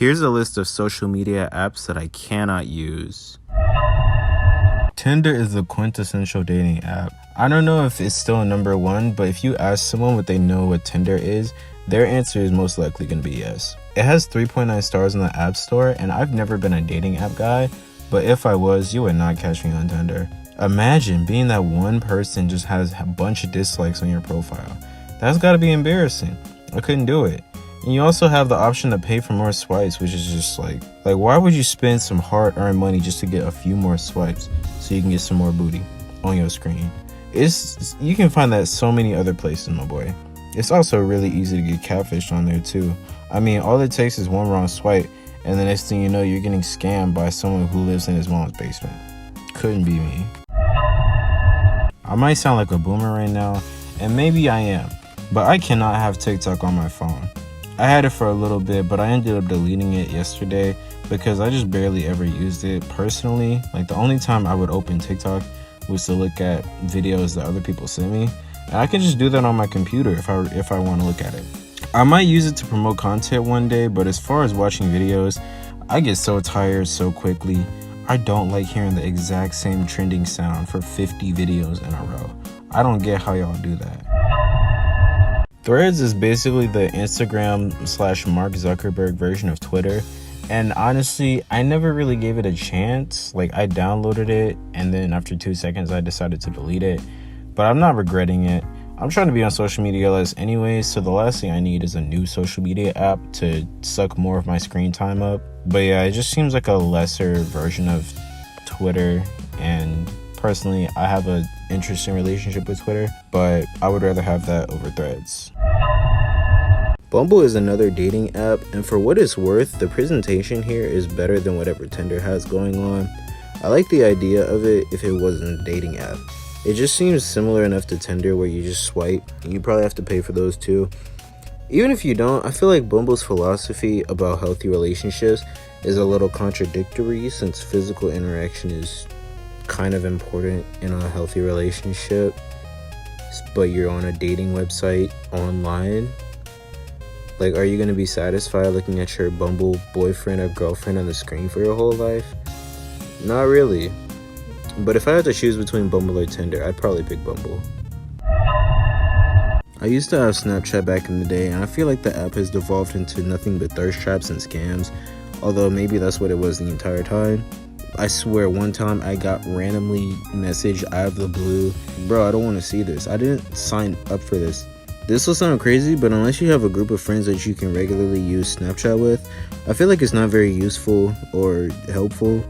Here's a list of social media apps that I cannot use. Tinder is the quintessential dating app. I don't know if it's still number one, but if you ask someone what they know what Tinder is, their answer is most likely going to be yes. It has 3.9 stars in the App Store, and I've never been a dating app guy, but if I was, you would not catch me on Tinder. Imagine being that one person just has a bunch of dislikes on your profile. That's got to be embarrassing. I couldn't do it. And you also have the option to pay for more swipes, which is just like why would you spend some hard-earned money just to get a few more swipes so you can get some more booty on your screen? You can find that so many other places, my boy. It's also really easy to get catfished on there too. I mean, all it takes is one wrong swipe, and the next thing you know, you're getting scammed by someone who lives in his mom's basement. Couldn't be me. I might sound like a boomer right now, and maybe I am, but I cannot have TikTok on my phone. I had it for a little bit, but I ended up deleting it yesterday because I just barely ever used it personally. Like, the only time I would open TikTok was to look at videos that other people sent me, and I can just do that on my computer if I want to look at it. I might use it to promote content one day, but as far as watching videos, I get so tired so quickly. I don't like hearing the exact same trending sound for 50 videos in a row. I don't get how y'all do that. Threads is basically the Instagram/Mark Zuckerberg version of Twitter, and honestly, I never really gave it a chance. Like, I downloaded it, and then after 2 seconds, I decided to delete it, but I'm not regretting it. I'm trying to be on social media less anyways, so the last thing I need is a new social media app to suck more of my screen time up. But yeah, it just seems like a lesser version of Twitter, and personally, I have an interesting relationship with Twitter, but I would rather have that over Threads. Bumble is another dating app, and for what it's worth, the presentation here is better than whatever Tinder has going on. I like the idea of it if it wasn't a dating app. It just seems similar enough to Tinder where you just swipe, and you probably have to pay for those too. Even if you don't, I feel like Bumble's philosophy about healthy relationships is a little contradictory, since physical interaction is kind of important in a healthy relationship, but you're on a dating website online. Like, are you going to be satisfied looking at your Bumble boyfriend or girlfriend on the screen for your whole life? Not really. But if I had to choose between Bumble or Tinder, I'd probably pick Bumble. I used to have Snapchat back in the day, and I feel like the app has devolved into nothing but thirst traps and scams, although maybe that's what it was the entire time. I swear one time I got randomly messaged out of the blue, bro, I don't want to see this. I didn't sign up for this. This will sound crazy, but unless you have a group of friends that you can regularly use Snapchat with, I feel like it's not very useful or helpful.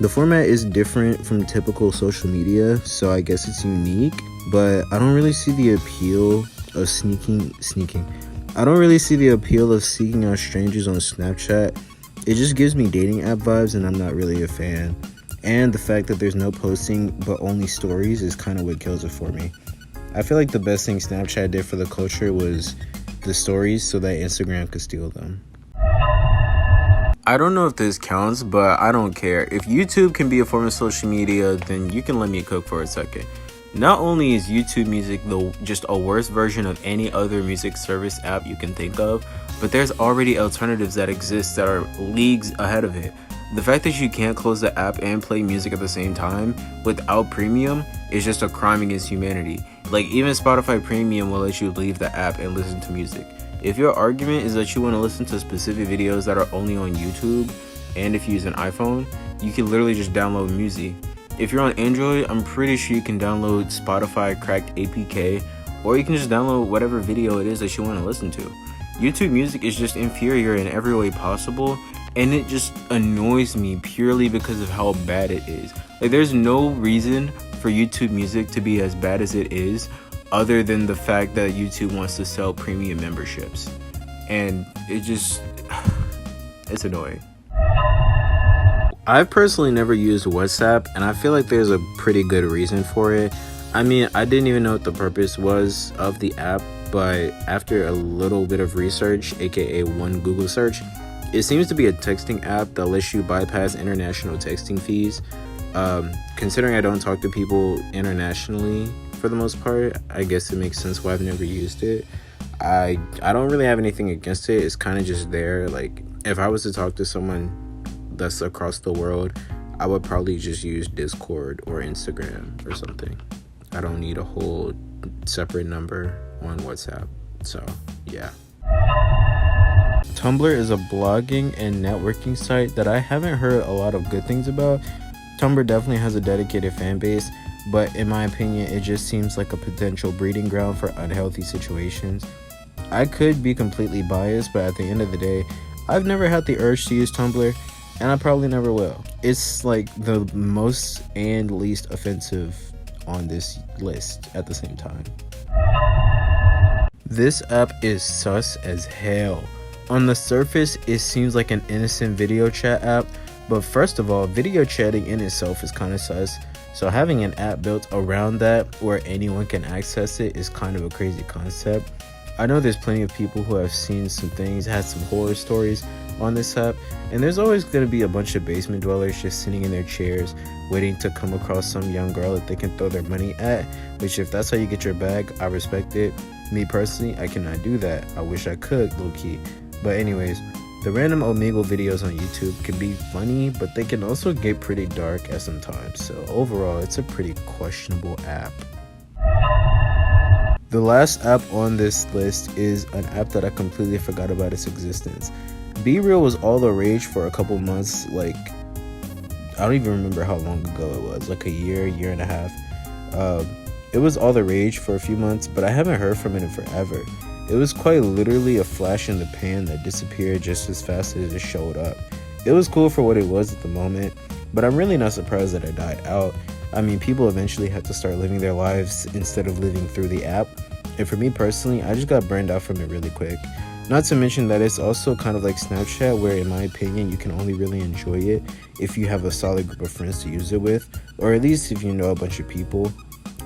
The format is different from typical social media, so I guess it's unique, but I don't really see the appeal of sneaking. I don't really see the appeal of seeking out strangers on Snapchat. It just gives me dating app vibes, and I'm not really a fan. And the fact that there's no posting but only stories is kind of what kills it for me. I feel like the best thing Snapchat did for the culture was the stories so that Instagram could steal them. I don't know if this counts, but I don't care. If YouTube can be a form of social media, then you can let me cook for a second. Not only is YouTube Music just a worse version of any other music service app you can think of, but there's already alternatives that exist that are leagues ahead of it. The fact that you can't close the app and play music at the same time without premium is just a crime against humanity. Like, even Spotify Premium will let you leave the app and listen to music. If your argument is that you want to listen to specific videos that are only on YouTube, and if you use an iPhone, you can literally just download music. If you're on Android, I'm pretty sure you can download Spotify Cracked APK, or you can just download whatever video it is that you want to listen to. YouTube Music is just inferior in every way possible, and it just annoys me purely because of how bad it is. Like, there's no reason for YouTube Music to be as bad as it is, other than the fact that YouTube wants to sell premium memberships. And it's annoying. I've personally never used WhatsApp, and I feel like there's a pretty good reason for it. I mean, I didn't even know what the purpose was of the app, but after a little bit of research, aka one Google search, it seems to be a texting app that lets you bypass international texting fees. Considering I don't talk to people internationally for the most part, I guess it makes sense why I've never used it. I don't really have anything against it. It's kind of just there. Like, If I was to talk to someone that's across the world, I would probably just use Discord or Instagram or something. I don't need a whole separate number on WhatsApp. So, yeah. Tumblr is a blogging and networking site that I haven't heard a lot of good things about. Tumblr definitely has a dedicated fan base, but in my opinion, it just seems like a potential breeding ground for unhealthy situations. I could be completely biased, but at the end of the day, I've never had the urge to use Tumblr, and I probably never will. It's like the most and least offensive on this list at the same time. This app is sus as hell. On the surface, it seems like an innocent video chat app, but first of all, video chatting in itself is kind of sus, so having an app built around that where anyone can access it is kind of a crazy concept. I know there's plenty of people who have seen some things, had some horror stories on this app, and there's always going to be a bunch of basement dwellers just sitting in their chairs waiting to come across some young girl that they can throw their money at, which if that's how you get your bag, I respect it. Me personally, I cannot do that. I wish I could, low-key. But anyways, the random Omegle videos on YouTube can be funny, but they can also get pretty dark at some times. So overall, it's a pretty questionable app. The last app on this list is an app that I completely forgot about its existence. Be Real was all the rage for a couple months, like, I don't even remember how long ago it was, like a year and a half. It was all the rage for a few months, but I haven't heard from it in forever. It was quite literally a flash in the pan that disappeared just as fast as it showed up. It was cool for what it was at the moment, but I'm really not surprised that it died out. I mean, people eventually had to start living their lives instead of living through the app. And for me personally, I just got burned out from it really quick. Not to mention that it's also kind of like Snapchat, where in my opinion, you can only really enjoy it if you have a solid group of friends to use it with, or at least if you know a bunch of people.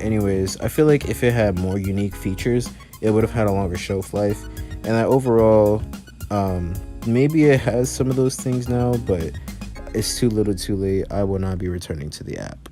Anyways, I feel like if it had more unique features, it would have had a longer shelf life, and that overall, maybe it has some of those things now, but it's too little too late. I will not be returning to the app.